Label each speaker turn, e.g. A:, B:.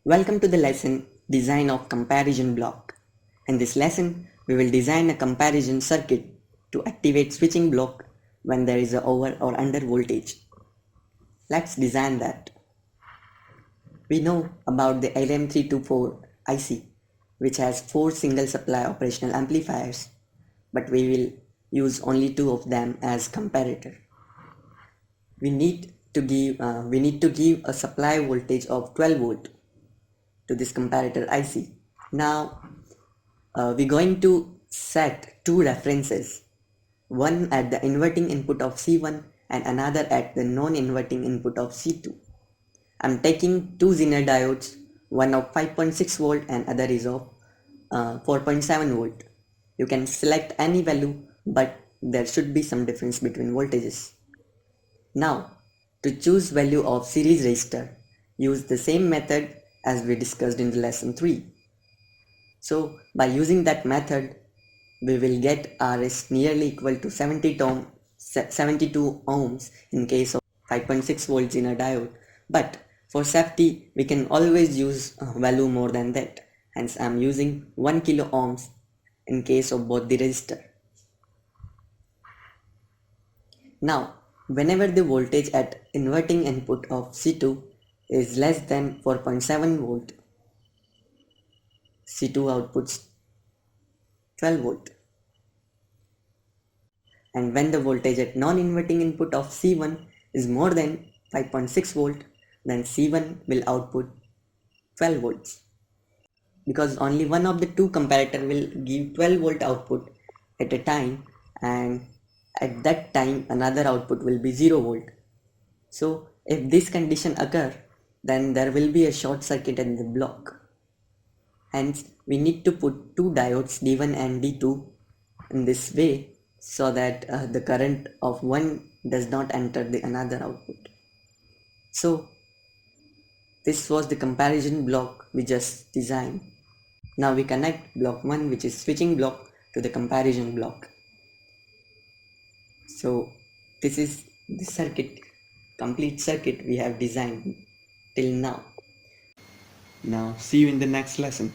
A: Welcome to the lesson Design of Comparison Block. In this lesson, we will design a comparison circuit to activate switching block when there is a over or under voltage. Let's design that. We know about the LM324 IC, which has 4 single supply operational amplifiers, but we will use only 2 of them as comparator. We need to give a supply voltage of 12 volt to this comparator IC. Now we're going to set two references, one at the inverting input of C1 and another at the non-inverting input of C2. I'm taking two Zener diodes, one of 5.6 volt and other is of 4.7 volt. You can select any value, but there should be some difference between voltages. Now, to choose value of series resistor, use the same method as we discussed in the lesson 3. So by using that method, we will get Rs nearly equal to 72 ohms in case of 5.6 volts in a diode. But for safety, we can always use a value more than that. Hence, I am using 1 kilo ohms in case of both the resistor. Now, whenever the voltage at inverting input of C2 is less than 4.7 volt, C2 outputs 12 volt. And when the voltage at non-inverting input of C1 is more than 5.6 volt, then C1 will output 12 volts. Because only one of the two comparator will give 12 volt output at a time, and at that time another output will be 0 volt. So if this condition occur, then there will be a short circuit in the block. Hence we need to put two diodes D1 and D2 in this way so that the current of one does not enter the another output. So this was the comparison block we just designed. Now we connect block 1, which is switching block, to the comparison block. So this is the complete circuit we have designed till now. Now see you in the next lesson.